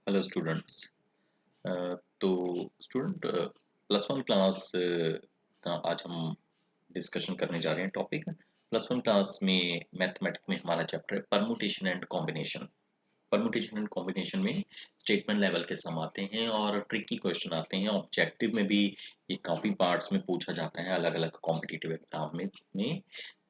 Hello students. तो student plus one class का आज हम डिस्कशन करने जा रहे हैं। टॉपिक प्लस वन क्लास में मैथमेटिक्स में हमारा चैप्टर है permutation and combination. Permutation and combination में स्टेटमेंट लेवल के सम आते हैं और ट्रिकी क्वेश्चन आते हैं। ऑब्जेक्टिव में भी ये काफ़ी पार्ट्स में पूछा जाता है अलग अलग कॉम्पिटिटिव एग्जाम में।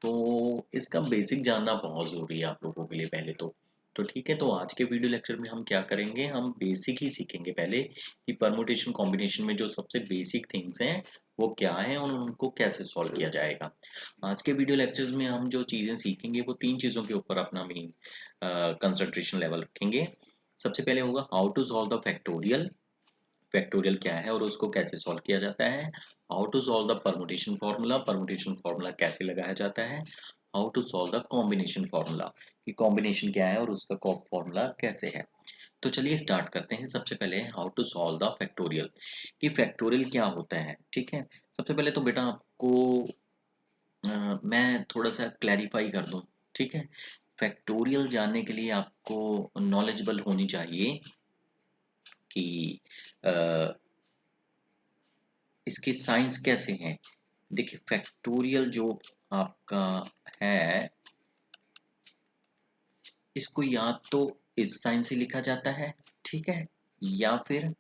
तो इसका बेसिक जानना बहुत ज़रूरी है आप लोगों के लिए पहले तो ठीक है। तो आज के वीडियो लेक्चर में हम क्या करेंगे, हम बेसिक ही सीखेंगे पहले कि परमुटेशन कॉम्बिनेशन में जो सबसे बेसिक थिंग्स हैं वो क्या है और उनको कैसे सॉल्व किया जाएगा। आज के वीडियो लेक्चर्स में हम जो चीज़ें सीखेंगे वो तीन चीज़ों के ऊपर अपना मेन कंसंट्रेशन लेवल रखेंगे। सबसे पहले होगा how to solve the factorial. Factorial क्या है और उसको कैसे सॉल्व किया जाता है। How to solve the permutation formula, permutation formula कैसे लगाया जाता है। How to solve the combination formula, कि कॉम्बिनेशन क्या है और उसका फार्मूला कैसे है। तो चलिए स्टार्ट करते हैं। सबसे पहले how to solve the factorial, कि फैक्टोरियल क्या होता है। ठीक है, सबसे पहले तो बेटा आपको मैं थोड़ा सा क्लैरिफाई कर दूं। ठीक है, फैक्टोरियल जानने के लिए आपको नॉलेजेबल होनी चाहिए कि अ, इसके साइंस कैसे हैं। देखिए फैक्टोरियल जो आपका है, इसको या तो इस साइन से लिखा जाता है, ठीक है, या फिर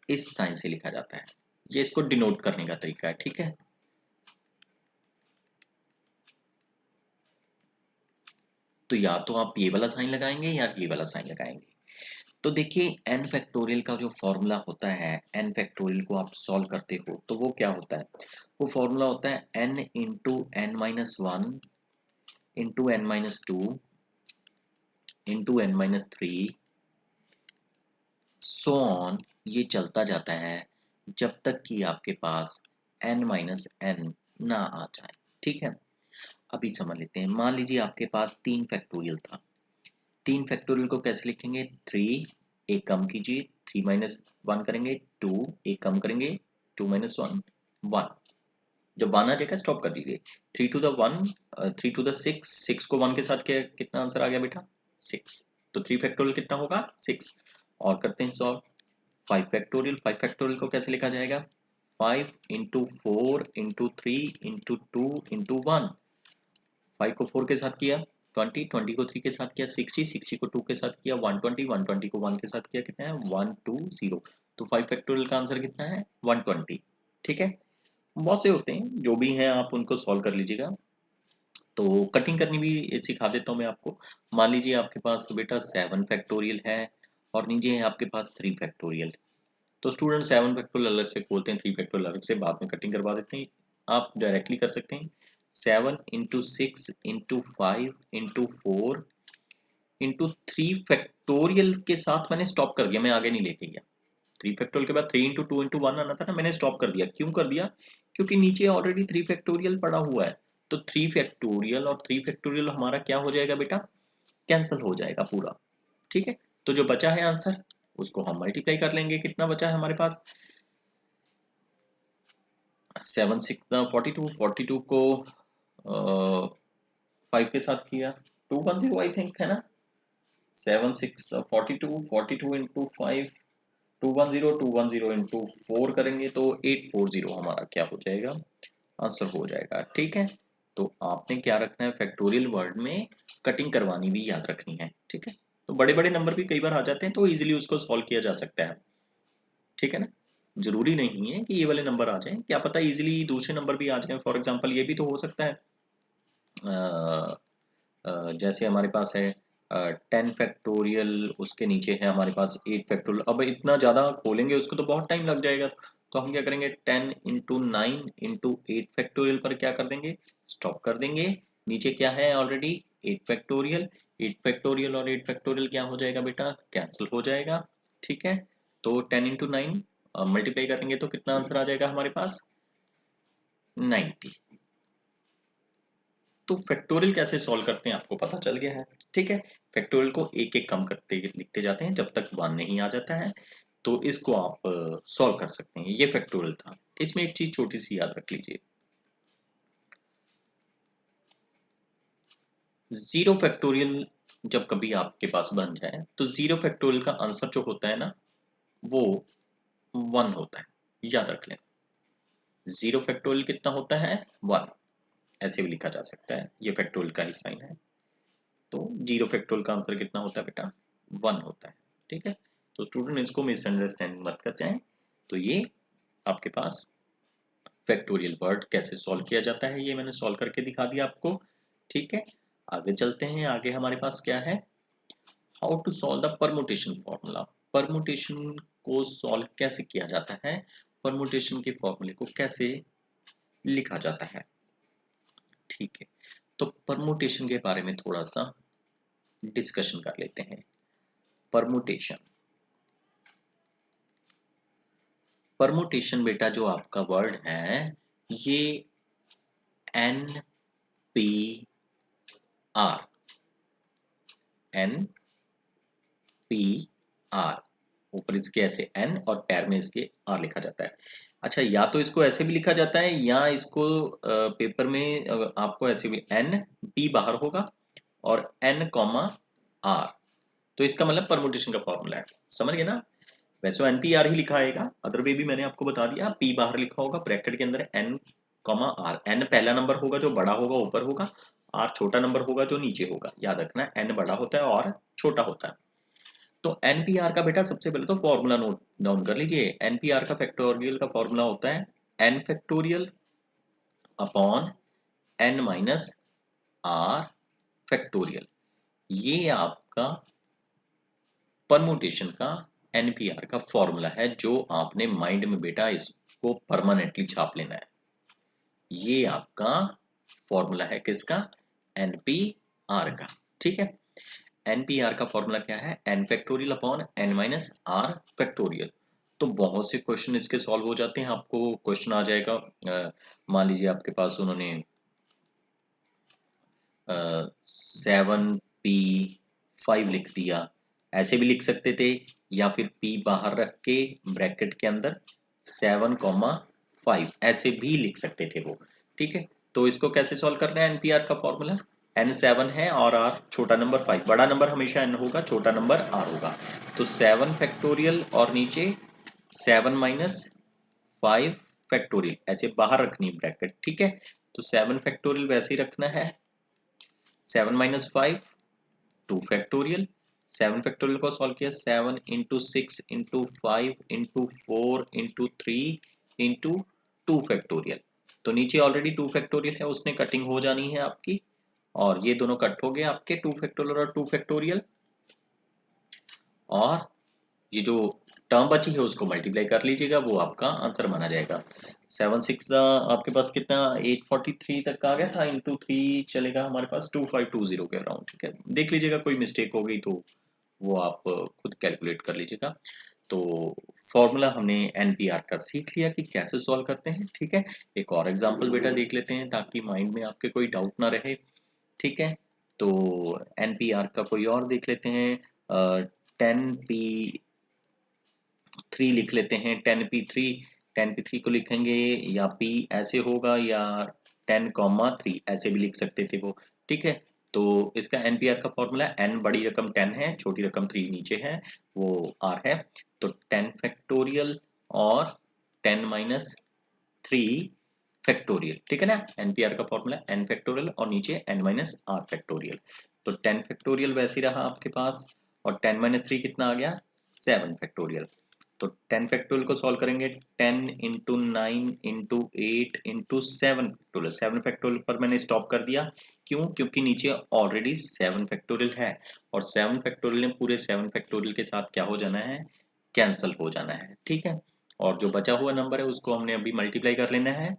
इस साइन से लिखा जाता है। ये इसको डिनोट करने का तरीका है। ठीक है, तो या तो आप ये वाला साइन लगाएंगे या ये वाला साइन लगाएंगे। तो देखिए n फैक्टोरियल का जो फॉर्मूला होता है, n फैक्टोरियल को आप सॉल्व करते हो तो वो क्या होता है, वो फॉर्मूला होता है n into n minus one into n minus two into n minus three, so on. ये चलता जाता है जब तक कि आपके पास n माइनस एन ना आ जाए। ठीक है, अभी समझ लेते हैं। मान लीजिए आपके पास तीन फैक्टोरियल था। तीन फैक्टोरियल को कैसे लिखेंगे, थ्री, एक कम कीजिए, थ्री माइनस वन करेंगे टू, एक कम करेंगे, टू माइनस वन वन। जब वन आ जाएगा स्टॉप कर दीजिए। Three to the one, three to the six, six को वन के साथ क्या कितना आंसर आ गया बेटा, सिक्स। तो थ्री फैक्टोरियल कितना होगा, सिक्स। और करते हैं solve. Five factorial, five factorial को कैसे लिखा जाएगा, five into four into three into two into one. Five को फोर के साथ किया ट्वेंटी, ट्वेंटी को थ्री के साथ किया सिक्सटी, सिक्सटी को टू के साथ किया वन ट्वेंटी, वन ट्वेंटी को वन के साथ किया कितना है, वन टू जीरो। तो फाइव फैक्टोरियल का आंसर कितना है, वन ट्वेंटी। ठीक है, बहुत से होते हैं जो भी हैं आप उनको सॉल्व कर लीजिएगा। तो कटिंग करनी भी सिखा देता हूँ मैं आपको। मान लीजिए आपके पास बेटा सेवन फैक्टोरियल है और नीचे है आपके पास थ्री फैक्टोरियल। तो स्टूडेंट सेवन फैक्टोरियल अलग से खोलते हैं, थ्री फैक्टोरियल अलग से, बाद में कटिंग करवा देते हैं। आप डायरेक्टली कर सकते हैं। Seven into six into five into four into three factorial के साथ मैंने स्टॉप कर दिया, मैं आगे नहीं लेके गया। थ्री फैक्टोरियल के बाद three into two into one आना था ना, मैंने स्टॉप कर दिया। क्यों कर दिया, क्योंकि नीचे ऑलरेडी थ्री फैक्टोरियल पड़ा हुआ है। तो थ्री फैक्टोरियल और थ्री फैक्टोरियल हमारा क्या हो जाएगा बेटा, कैंसिल हो जाएगा पूरा। ठीक है, तो जो बचा है आंसर उसको हम मल्टीप्लाई कर लेंगे। कितना बचा है हमारे पास, seven six forty two, forty two को फाइव के साथ किया, two one zero I think है ना। Seven six forty two, forty two into five, two one zero, two one zero into four करेंगे तो एट फोर जीरो हमारा क्या हो जाएगा, आंसर हो जाएगा। ठीक है, तो आपने क्या रखना है, फैक्टोरियल वर्ड में कटिंग करवानी भी याद रखनी है। ठीक है, तो बड़े बड़े नंबर भी कई बार आ जाते हैं तो इजीली उसको सॉल्व किया जा सकता है। ठीक है ना, जरूरी नहीं है कि ये वाले नंबर आ जाएं, क्या पता इजीली दूसरे नंबर भी आ जाएं। फॉर एग्जांपल ये भी तो हो सकता है, जैसे हमारे पास है टेन फैक्टोरियल, उसके नीचे है हमारे पास एट फैक्टोरियल। अब इतना ज़्यादा खोलेंगे उसको तो बहुत टाइम लग जाएगा। तो हम क्या करेंगे, ten into nine into eight factorial पर क्या कर देंगे, स्टॉप कर देंगे। नीचे क्या है already, eight factorial. Eight factorial और एट फैक्टोरियल क्या हो जाएगा बेटा, कैंसिल हो जाएगा। ठीक है, तो टेन इंटू नाइन मल्टीप्लाई करेंगे तो कितना आंसर आ जाएगा हमारे पास, 90। तो फैक्टोरियल कैसे सॉल्व करते हैं आपको पता चल गया है। ठीक है, फैक्टोरियल को एक एक कम करते लिखते जाते हैं जब तक वन नहीं आ जाता है। तो इसको आप सॉल्व कर सकते हैं। ये फैक्टोरियल था। इसमें एक चीज छोटी सी याद रख लीजिए, जीरो फैक्टोरियल जब कभी आपके पास बन जाए तो 0 फैक्टोरियल का आंसर जो होता है ना वो 1 होता है, याद रख लें। 0 फैक्टोरियल कितना होता है? 1। ऐसे भी लिखा जा सकता है, ये फैक्टोरियल का ही साइन है। तो 0 फैक्टोरियल का आंसर कितना होता है बेटा? 1 होता है। ठीक है, तो स्टूडेंट इसको मिसअंडरस्टैंड मत कर जाएं। तो ये आपके पास फैक्टोरियल वर्ड कैसे सॉल्व किया जाता है, ये मैंने सॉल्व करके दिखा दिया आपको। ठीक है, आगे चलते हैं। आगे हमारे पास क्या है? How to solve the permutation formula. Permutation को सॉल्व कैसे किया जाता है, परमुटेशन के फॉर्मूले को कैसे लिखा जाता है। ठीक है, तो परमुटेशन के बारे में थोड़ा सा डिस्कशन कर लेते हैं। परमुटेशन, परमुटेशन बेटा जो आपका वर्ड है ये n P r, n P r, ऊपर इसके ऐसे एन और पैर में इसके आर लिखा जाता है। अच्छा, या तो इसको ऐसे भी लिखा जाता है या इसको पेपर में आपको ऐसे भी एन पी बाहर होगा और एन कॉमा आर, तो इसका मतलब परमुटेशन का फॉर्मूला है। समझ गए ना? वैसे तो एनपीआर ही लिखा आएगा, अदर वे भी मैंने आपको बता दिया। पी बाहर लिखा होगा, ब्रैकेट के अंदर एन कॉमा आर। एन पहला नंबर होगा जो बड़ा होगा ऊपर होगा, आर छोटा नंबर होगा जो नीचे होगा। याद रखना एन बड़ा होता है और छोटा होता है। तो एनपीआर का बेटा सबसे पहले तो फॉर्मूला नोट डाउन कर लीजिए। एनपीआर का फैक्टोरियल का फॉर्मूला होता है n factorial upon n minus r factorial. ये आपका परमुटेशन का एनपीआर का फॉर्मूला है, जो आपने माइंड में बेटा इसको परमानेंटली छाप लेना है। ये आपका फॉर्मूला है किसका? एनपीआर का। ठीक है, एनपीआर का फॉर्मूला क्या है? N factorial upon n minus r factorial. तो बहुत से क्वेश्चन इसके सॉल्व हो जाते हैं। आपको क्वेश्चन आ जाएगा, मान लीजिए आपके पास उन्होंने 7p5 लिख दिया, ऐसे भी लिख सकते थे, या फिर p बाहर रख के ब्रैकेट के अंदर 7,5 ऐसे भी लिख सकते थे वो। ठीक है, तो इसको कैसे सॉल्व करना है? एनपीआर का फॉर्मूला n 7 है और r छोटा नंबर 5, बड़ा नंबर हमेशा n होगा, छोटा नंबर r होगा। तो 7 फैक्टोरियल और नीचे 7 माइनस 5 फैक्टोरियल, ऐसे बाहर रखनी ब्रैकेट। ठीक है, तो 7 फैक्टोरियल वैसे ही रखना है, 7 माइनस 5 2 फैक्टोरियल। 7 फैक्टोरियल को सॉल्व किया, 7 into 6 into 5 into 4 into 3 into 2 factorial. तो नीचे ऑलरेडी 2 फैक्टोरियल है, उसने कटिंग हो जानी है आपकी, और ये दोनों कट हो गए आपके 2 फैक्टोरियल और 2 फैक्टोरियल। और ये जो टर्म बची है उसको मल्टीप्लाई कर लीजिएगा, वो आपका आंसर माना जाएगा। 7 6 आपके पास कितना 843 तक का आ गया था, इंटू 3 चलेगा हमारे पास 2520 के अराउंड। ठीक है, देख लीजिएगा कोई मिस्टेक हो गई तो वो आप खुद कैलकुलेट कर लीजिएगा। तो फॉर्मूला हमने एनपीआर का सीख लिया कि कैसे सॉल्व करते हैं। ठीक है, एक और एग्जांपल बेटा देख लेते हैं ताकि माइंड में आपके कोई डाउट ना रहे। ठीक है, तो एनपीआर का कोई और देख लेते हैं। 10p3 लिख लेते हैं। 10p3 को लिखेंगे या p ऐसे होगा या 10,3 ऐसे भी लिख सकते थे वो। ठीक है, तो इसका एनपीआर का फॉर्मूला n बड़ी रकम 10 है, छोटी रकम 3 नीचे है, वो r है। तो 10 फैक्टोरियल और 10 माइनस 3 फैक्टोरियल। ठीक है ना, एनपीआर का फॉर्मूला n फैक्टोरियल और नीचे n माइनस r फैक्टोरियल। तो 10 फैक्टोरियल वैसे ही रहा आपके पास, और 10 माइनस 3 कितना आ गया? 7 फैक्टोरियल। तो 10 फैक्टोरियल को सॉल्व करेंगे, 10 into 9 into 8 into 7 factorial. 7 factorial पर मैंने स्टॉप कर दिया, क्यों? क्योंकि नीचे ऑलरेडी 7 फैक्टोरियल है, और 7 फैक्टोरियल ने पूरे 7 फैक्टोरियल के साथ क्या हो जाना है? कैंसल हो जाना है। ठीक है, और जो बचा हुआ नंबर है उसको हमने अभी मल्टीप्लाई कर लेना है।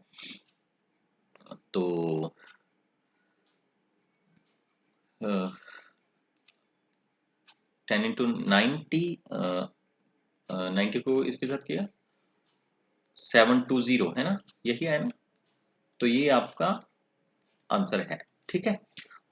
तो 10 इंटू 90, 90 को इसके साथ किया 720 है ना, यही है ना? तो ये आपका आंसर है। ठीक है,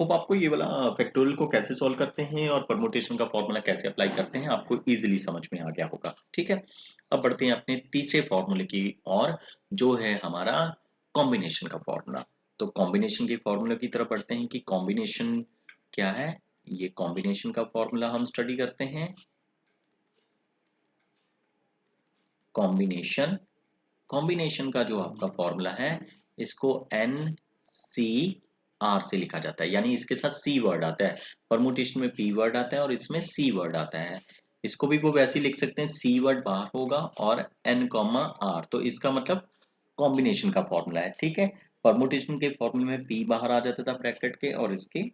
होप आपको ये वाला फैक्टोरियल को कैसे सॉल्व करते हैं और परमुटेशन का फॉर्मूला कैसे अप्लाई करते हैं आपको इजीली समझ में आ गया होगा। ठीक है, अब बढ़ते हैं अपने तीसरे फॉर्मूले की और, जो है हमारा कॉम्बिनेशन का फॉर्मूला। तो कॉम्बिनेशन के फॉर्मूले की तरफ बढ़ते हैं कि कॉम्बिनेशन क्या है? ये कॉम्बिनेशन का फॉर्मूला हम स्टडी करते हैं। कॉम्बिनेशन कॉम्बिनेशन का जो आपका फॉर्मूला है, इसको NCR से लिखा जाता है, यानी इसके साथ C वर्ड आता है। परमुटेशन में P वर्ड आता है और इसमें C वर्ड आता है। इसको भी वो वैसे ही लिख सकते हैं, C वर्ड बाहर होगा और N, R, तो इसका मतलब कॉम्बिनेशन का फॉर्मूला है। ठीक है, परमुटेशन के फॉर्मूले में P बाहर आ जाता था ब्रैकेट के और इसके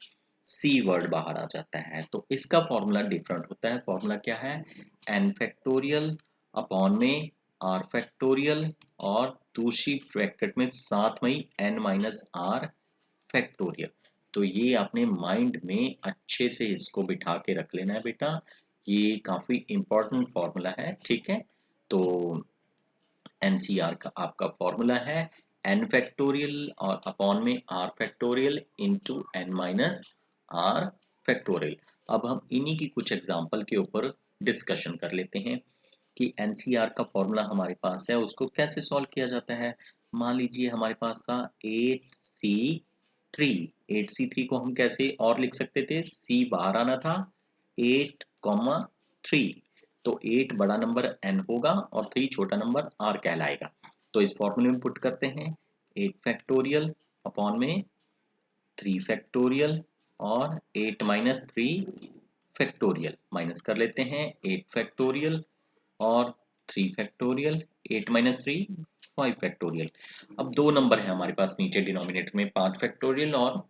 C वर्ड बाहर आ जाता है, तो इसका फॉर्मूला डिफरेंट होता है। फॉर्मूला क्या है? N फैक्टोरियल अपॉन में R फैक्टोरियल और दूसरी ब्रैकेट में साथ में ही N माइनस R फैक्टोरियल। तो ये आपने माइंड में अच्छे से इसको बिठा के रख लेना है बेटा, ये काफी इंपॉर्टेंट फॉर्मूला है। ठीक है, तो NCR का आपका फॉर्मूला है n फैक्टोरियल और अपॉन में r factorial into n minus r factorial. अब हम इन्हीं की कुछ एग्जांपल के ऊपर डिस्कशन कर लेते हैं कि NCR का फॉर्मूला हमारे पास है, उसको कैसे सॉल्व किया जाता है। मान लीजिए हमारे पास था 8C3। 8C3 को हम कैसे और लिख सकते थे, C बाहर आना था, 8,3, तो 8 बड़ा नंबर n होगा और 3 छोटा नंबर r कहलाएगा। तो इस फॉर्मूले में पुट करते हैं 8 फैक्टोरियल अपॉन में 3 फैक्टोरियल और 8 माइनस 3 फैक्टोरियल, माइनस कर लेते हैं 8 फैक्टोरियल और 3 फैक्टोरियल, 8 माइनस 3 5 फैक्टोरियल। अब दो नंबर है हमारे पास नीचे डिनोमिनेटर में, 5 फैक्टोरियल और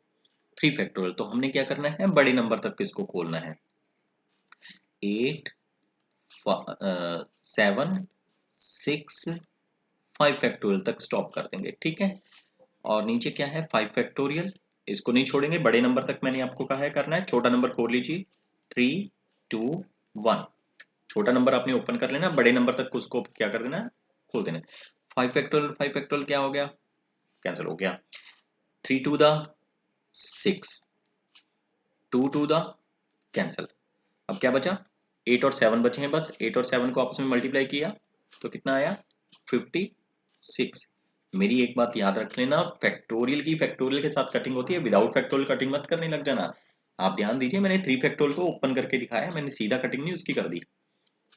3 फैक्टोरियल, तो हमने क्या करना है, बड़े नंबर तक इसको खोलना है। 8 7 6 5 फैक्टोरियल तक स्टॉप कर देंगे। ठीक है, और नीचे क्या है, 5 फैक्टोरियल, इसको नहीं छोड़ेंगे, बड़े नंबर तक मैंने आपको कहा है करना है। छोटा नंबर खोल लीजिए, 3 2 1, छोटा नंबर आपने ओपन कर लेना, बड़े नंबर तक उसको क्या कर देना, खोल देना। 5 फैक्टोरियल 5 फैक्टोरियल क्या हो गया, कैंसिल हो गया। 3 to the 6, 2 to the cancel. अब क्या बचा, 8 और 7 बचे हैं बस। 8 और 7 को आपस में मल्टीप्लाई किया तो कितना आया, 56। मेरी एक बात याद रख लेना, फैक्टोरियल की फैक्टोरियल के साथ कटिंग होती है, विदाउट फैक्टोरियल कटिंग मत करने लग जाना। आप ध्यान दीजिए, मैंने 3 फैक्टोरियल को ओपन करके दिखाया, मैंने सीधा कटिंग नहीं उसकी कर दी।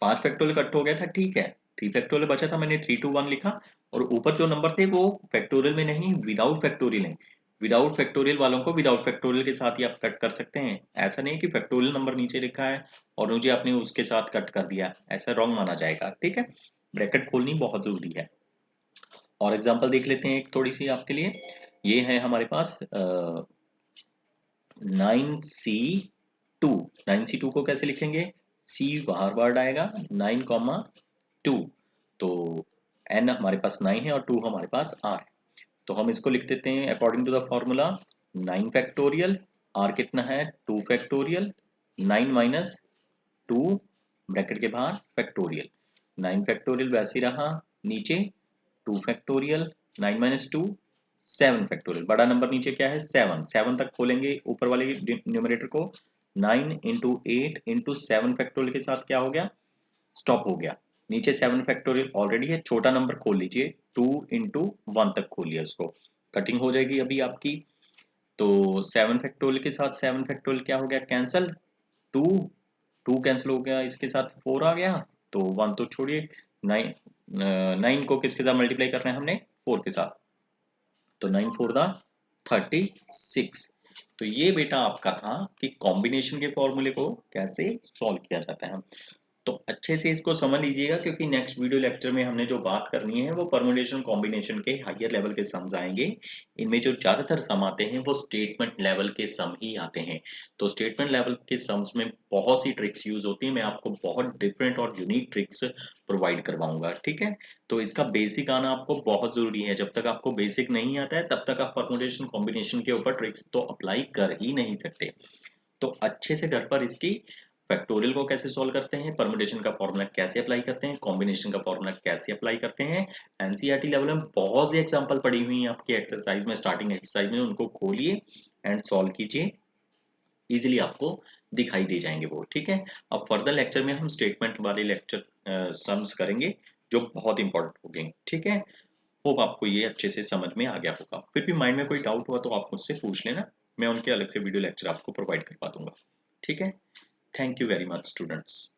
5 फैक्टोरियल कट हो गया था, ठीक है, 3 फैक्टोरियल बचा था, मैंने 3 2 1 लिखा, और ऊपर जो नंबर थे वो फैक्टोरियल में नहीं, विदाउट फैक्टोरियल है। विदाउट फैक्टोरियल वालों को विदाउट फैक्टोरियल के साथ ही आप कट कर सकते हैं। ऐसा नहीं कि फैक्टोरियल नंबर नीचे लिखा है और मुझे आपने उसके साथ कट कर दिया, ऐसा रॉन्ग माना जाएगा। ठीक है, ब्रैकेट खोलनी बहुत जरूरी है। और एग्जांपल देख लेते हैं एक थोड़ी सी आपके लिए। ये है हमारे पास 9C2। 9C2 को कैसे लिखेंगे, C बाहर वर्ड आएगा, 9,2, तो n हमारे पास 9 है और 2 हमारे पास r है, तो हम इसको लिख देते हैं according to the formula 9 factorial, r कितना है 2 फैक्टोरियल, 9 माइनस 2 ब्रैकेट के बाहर फैक्टोरियल, 9 फैक्टोरियल वैसे ही रहा, नीचे 2 फैक्टोरियल, 9 माइनस 2 7 फैक्टोरियल, बड़ा नंबर नीचे क्या है 7, 7 तक खोलेंगे ऊपर वाले न्यूमरेटर को, 9 इंटू 8 इंटू 7 फैक्टोरियल के साथ क्या हो गया, स्टॉप हो गया। नीचे 7 फैक्टोरियल ऑलरेडी है, छोटा नंबर खोल लीजिए, 2 इंटू 1 तक खोलिए उसको, कटिंग हो जाएगी अभी आपकी। तो 7 फैक्टोरियल के साथ 7 फैक्टोरियल क्या हो गया, कैंसल, 2 2 कैंसिल हो गया, इसके साथ 4 आ गया, तो 1 तो छोड़िए, 9 9 को किसके साथ मल्टीप्लाई करना है हमने, 4 के साथ, तो 9 4 दा 36। तो ये बेटा आपका था कि कॉम्बिनेशन के फॉर्मूले को कैसे सॉल्व किया जाता है। तो अच्छे से इसको समझ लीजिएगा, क्योंकि नेक्स्ट वीडियो लेक्चर में हमने जो बात करनी है वो परम्यूटेशन कॉम्बिनेशन के हायर लेवल के सम्स आएंगे। इनमें जो ज्यादातर सम आते हैं वो स्टेटमेंट लेवल के सम ही आते हैं। तो स्टेटमेंट लेवल के सम्स में बहुत सी ट्रिक्स यूज होती है, मैं आपको बहुत डिफरेंट और यूनिक ट्रिक्स प्रोवाइड करवाऊंगा। ठीक है, तो इसका बेसिक आना आपको बहुत जरूरी है। जब तक आपको बेसिक नहीं आता है तब तक आप परम्यूटेशन कॉम्बिनेशन के ऊपर ट्रिक्स तो अप्लाई कर ही नहीं सकते। तो अच्छे से घर पर इसकी फैक्टोरियल को कैसे सॉल्व करते हैं, परम्यूटेशन का फॉर्मूला कैसे अप्लाई करते हैं, कॉम्बिनेशन का फॉर्मूला कैसे अप्लाई करते हैं, एनसीईआरटी लेवल में बहुत सी एग्जांपल पड़ी हुई हैं आपकी एक्सरसाइज में, स्टार्टिंग एक्सरसाइज में, उनको खोलिए एंड सॉल्व कीजिए, इजीली आपको दिखाई दे जाएंगे वो। ठीक है, अब फर्दर लेक्चर में हम स्टेटमेंट वाले लेक्चर सम्स करेंगे जो बहुत इंपॉर्टेंट होंगे। ठीक है, होप आपको ये अच्छे से समझ में आ गया होगा। फिर भी माइंड में कोई डाउट हुआ तो आप मुझसे पूछ लेना, मैं उनके अलग से वीडियो लेक्चर आपको प्रोवाइड करवा दूंगा। ठीक है। Thank you very much students.